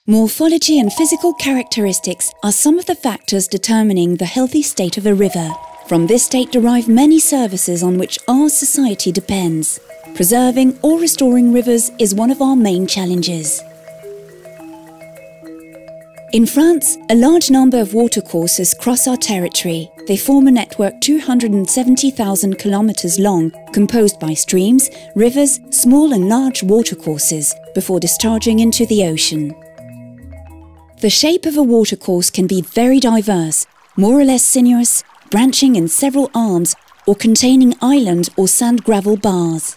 Morphology and physical characteristics are some of the factors determining the healthy state of a river. From this state derive many services on which our society depends. Preserving or restoring rivers is one of our main challenges. In France, a large number of watercourses cross our territory. They form a network 270,000 kilometers long, composed by streams, rivers, small and large watercourses, before discharging into the ocean. The shape of a watercourse can be very diverse, more or less sinuous, branching in several arms, or containing island or sand-gravel bars.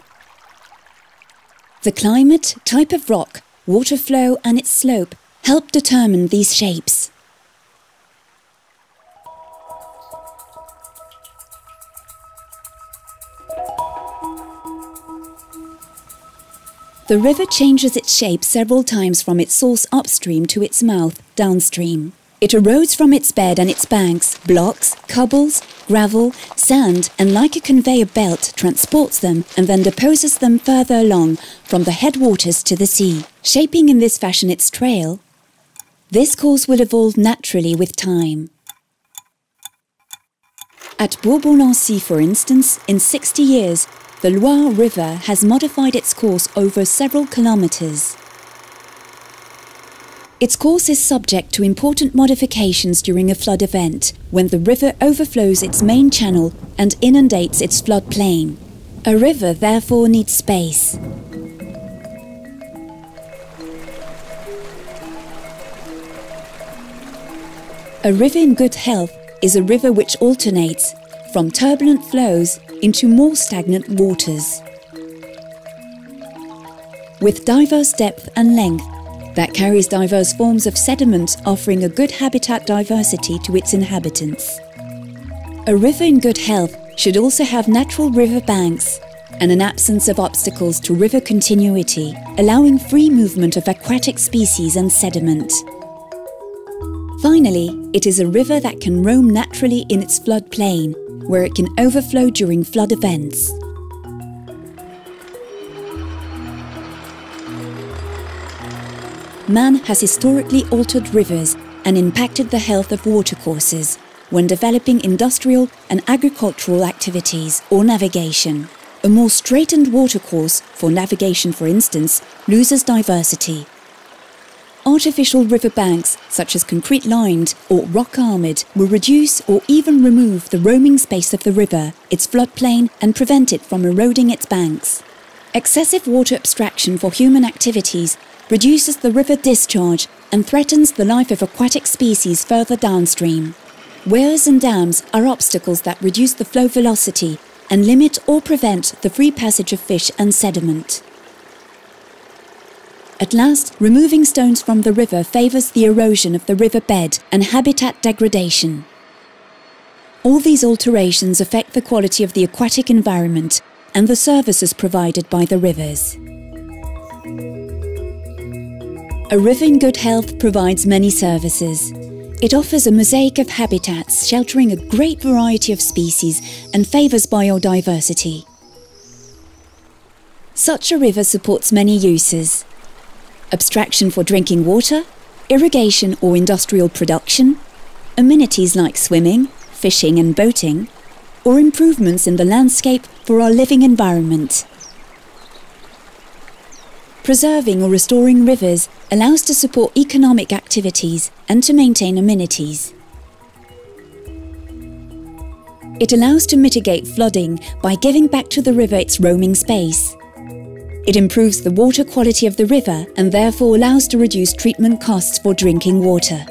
The climate, type of rock, water flow and its slope help determine these shapes. The river changes its shape several times from its source upstream to its mouth downstream. It erodes from its bed and its banks, blocks, cobbles, gravel, sand, and like a conveyor belt transports them and then deposes them further along from the headwaters to the sea, shaping in this fashion its trail. This course will evolve naturally with time. At Bourbon-Lancy, for instance, in 60 years, the Loire River has modified its course over several kilometers. Its course is subject to important modifications during a flood event, when the river overflows its main channel and inundates its floodplain. A river therefore needs space. A river in good health is a river which alternates from turbulent flows into more stagnant waters, with diverse depth and length, that carries diverse forms of sediment, offering a good habitat diversity to its inhabitants. A river in good health should also have natural river banks and an absence of obstacles to river continuity, allowing free movement of aquatic species and sediment. Finally, it is a river that can roam naturally in its floodplain, where it can overflow during flood events. Man has historically altered rivers and impacted the health of watercourses when developing industrial and agricultural activities or navigation. A more straightened watercourse, for navigation for instance, loses diversity. Artificial river banks, such as concrete-lined or rock-armoured, will reduce or even remove the roaming space of the river, its floodplain, and prevent it from eroding its banks. Excessive water abstraction for human activities reduces the river discharge and threatens the life of aquatic species further downstream. Weirs and dams are obstacles that reduce the flow velocity and limit or prevent the free passage of fish and sediment. At last, removing stones from the river favours the erosion of the river bed and habitat degradation. All these alterations affect the quality of the aquatic environment and the services provided by the rivers. A river in good health provides many services. It offers a mosaic of habitats sheltering a great variety of species and favours biodiversity. Such a river supports many uses: abstraction for drinking water, irrigation or industrial production, amenities like swimming, fishing and boating, or improvements in the landscape for our living environment. Preserving or restoring rivers allows to support economic activities and to maintain amenities. It allows to mitigate flooding by giving back to the river its roaming space. It improves the water quality of the river and therefore allows to reduce treatment costs for drinking water.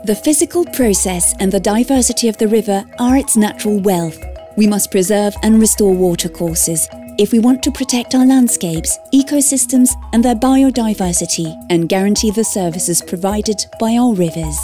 The physical process and the diversity of the river are its natural wealth. We must preserve and restore watercourses if we want to protect our landscapes, ecosystems and their biodiversity and guarantee the services provided by our rivers.